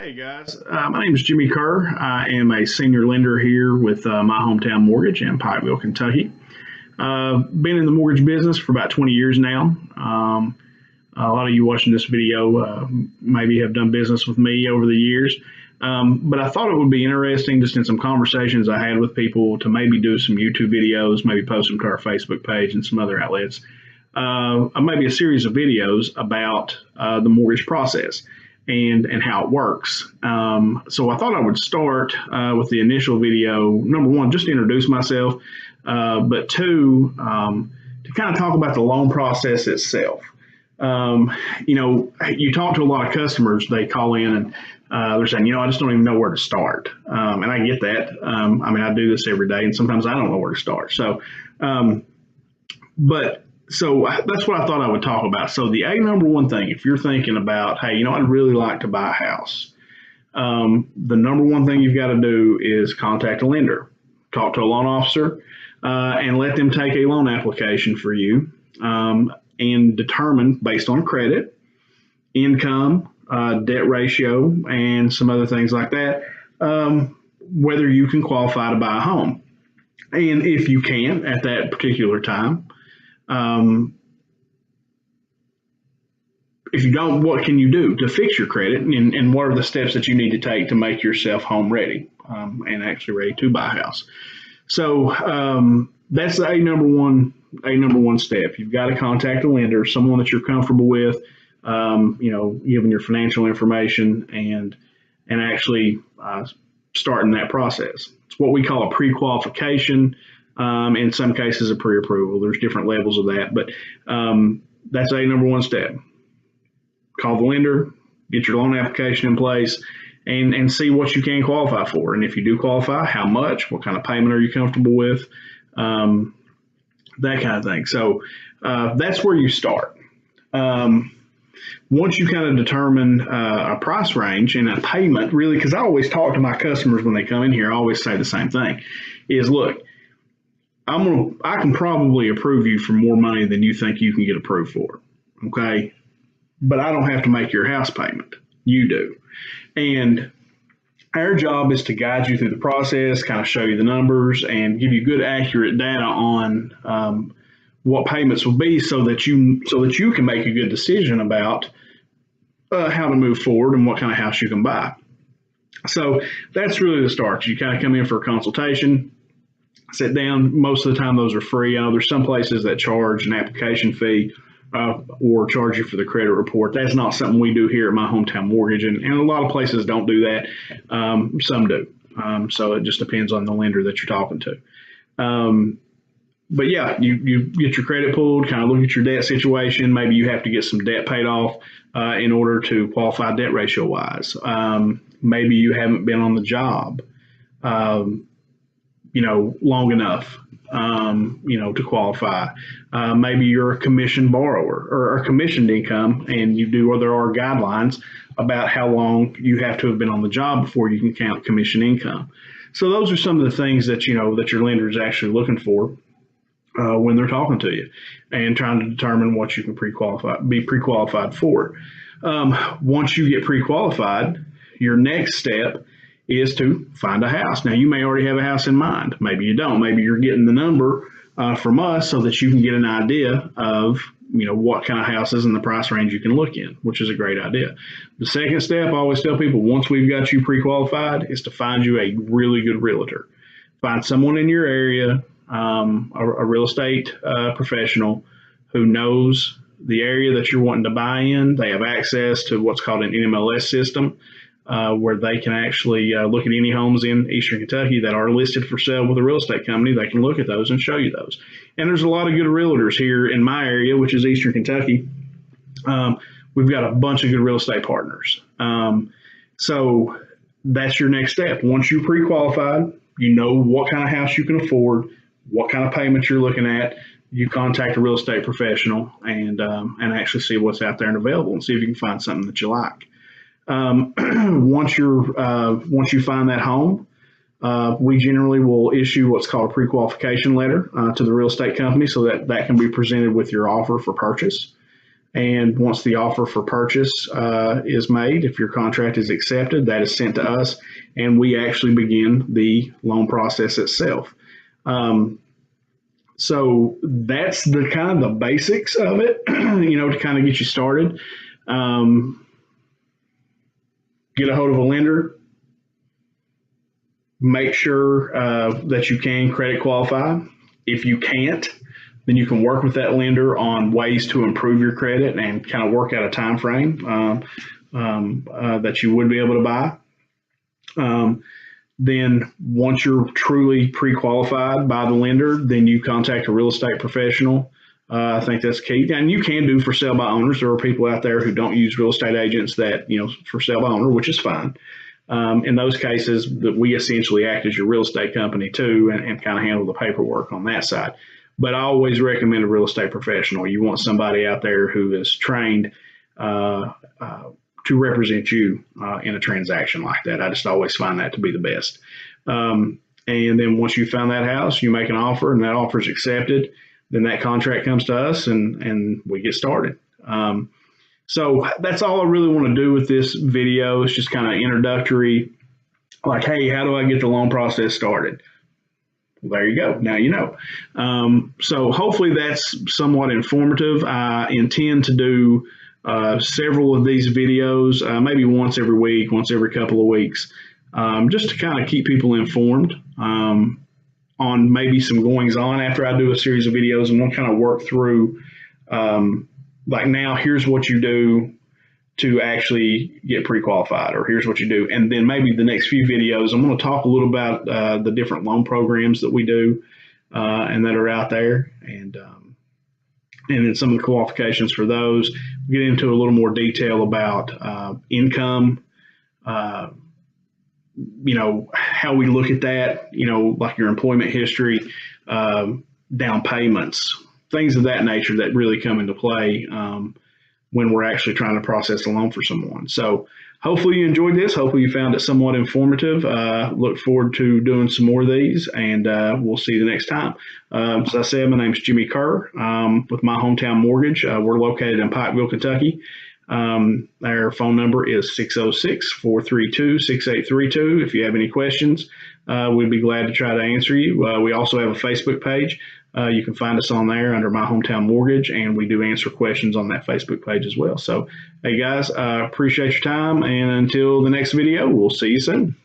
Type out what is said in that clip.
Hey guys, my name is Jimmy Kerr. I am a senior lender here with My Hometown Mortgage in Pikeville, Kentucky. Been in the mortgage business for about 20 years now. A lot of you watching this video maybe have done business with me over the years. But I thought it would be interesting just in some conversations I had with people to maybe do some YouTube videos, maybe post them to our Facebook page and some other outlets. Maybe a series of videos about the mortgage process and how it works. So I thought I would start with the initial video. Number one, just to introduce myself, but two, to kind of talk about the loan process itself. You talk to a lot of customers, they call in and they're saying, I just don't even know where to start. And I get that. I do this every day and sometimes I don't know where to start. So that's what I thought I would talk about. So the number one thing, if you're thinking about, hey, I'd really like to buy a house. The number one thing you've got to do is contact a lender, talk to a loan officer, and let them take a loan application for you and determine based on credit, income, debt ratio, and some other things like that, whether you can qualify to buy a home. And if you can at that particular time, if you don't, what can you do to fix your credit, and what are the steps that you need to take to make yourself home ready and actually ready to buy a house? So that's the number one step. You've got to contact a lender, someone that you're comfortable with, giving your financial information and actually starting that process. It's what we call a pre-qualification. In some cases, a pre-approval. There's different levels of that, but that's number one step. Call the lender, get your loan application in place, and see what you can qualify for. And if you do qualify, how much, what kind of payment are you comfortable with, that kind of thing. So that's where you start. Once you kind of determine a price range and a payment, really, because I always talk to my customers when they come in here, I always say the same thing, is look, I can probably approve you for more money than you think you can get approved for, okay? But I don't have to make your house payment. You do. And our job is to guide you through the process, kind of show you the numbers, and give you good, accurate data on what payments will be, so that you can make a good decision about how to move forward and what kind of house you can buy. So that's really the start. You kind of come in for a consultation. Sit down. Most of the time, those are free. I know there's some places that charge an application fee or charge you for the credit report. That's not something we do here at My Hometown Mortgage, and a lot of places don't do that. Some do. So it just depends on the lender that you're talking to. But yeah, you get your credit pulled, kind of look at your debt situation. Maybe you have to get some debt paid off in order to qualify debt ratio wise. Maybe you haven't been on the job long enough, to qualify. Maybe you're a commissioned borrower or a commissioned income, and there are guidelines about how long you have to have been on the job before you can count commission income. So those are some of the things that, that your lender is actually looking for when they're talking to you and trying to determine what you can be pre-qualified for. Once you get pre-qualified, your next step is to find a house. Now, you may already have a house in mind. Maybe you don't. Maybe you're getting the number from us so that you can get an idea of, what kind of houses and the price range you can look in, which is a great idea. The second step, I always tell people, once we've got you pre-qualified, is to find you a really good realtor. Find someone in your area, a real estate professional who knows the area that you're wanting to buy in. They have access to what's called an NMLS system, where they can actually look at any homes in Eastern Kentucky that are listed for sale with a real estate company. They can look at those and show you those. And there's a lot of good realtors here in my area, which is Eastern Kentucky. We've got a bunch of good real estate partners. So that's your next step. Once you're pre-qualified, you know what kind of house you can afford, what kind of payments you're looking at. You contact a real estate professional and actually see what's out there and available, and see if you can find something that you like. Once you find that home, we generally will issue what's called a pre-qualification letter to the real estate company, so that can be presented with your offer for purchase. And once the offer for purchase is made, if your contract is accepted, that is sent to us, and we actually begin the loan process itself. So that's the kind of the basics of it, to kind of get you started. Get a hold of a lender. Make sure that you can credit qualify. If you can't, then you can work with that lender on ways to improve your credit and kind of work out a time frame that you would be able to buy. Then once you're truly pre-qualified by the lender, then you contact a real estate professional. I think that's key. And you can do for sale by owners. There are people out there who don't use real estate agents that, for sale by owner, which is fine. In those cases, that we essentially act as your real estate company too, and kind of handle the paperwork on that side. But I always recommend a real estate professional. You want somebody out there who is trained to represent you in a transaction like that. I just always find that to be the best. And then once you found that house, you make an offer, and that offer is accepted. Then that contract comes to us, and we get started. So that's all I really want to do with this video. It's just kind of introductory, like, hey, how do I get the loan process started? Well, there you go. Now you know. So hopefully that's somewhat informative. I intend to do several of these videos, maybe once every week, once every couple of weeks, just to kind of keep people informed on maybe some goings on after I do a series of videos, and we'll kind of work through like, now here's what you do to actually get pre-qualified, or here's what you do. And then maybe the next few videos, I'm going to talk a little about the different loan programs that we do and that are out there, and then some of the qualifications for those. We'll get into a little more detail about income, how we look at that, like your employment history, down payments, things of that nature that really come into play when we're actually trying to process a loan for someone. So hopefully you enjoyed this. Hopefully you found it somewhat informative. Look forward to doing some more of these, and we'll see you the next time. As I said, my name is Jimmy Kerr with My Hometown Mortgage. We're located in Pikeville, Kentucky. Our phone number is 606-432-6832. If you have any questions, we'd be glad to try to answer you. We also have a Facebook page. You can find us on there under My Hometown Mortgage, and we do answer questions on that Facebook page as well. So, hey guys, appreciate your time, and until the next video, we'll see you soon.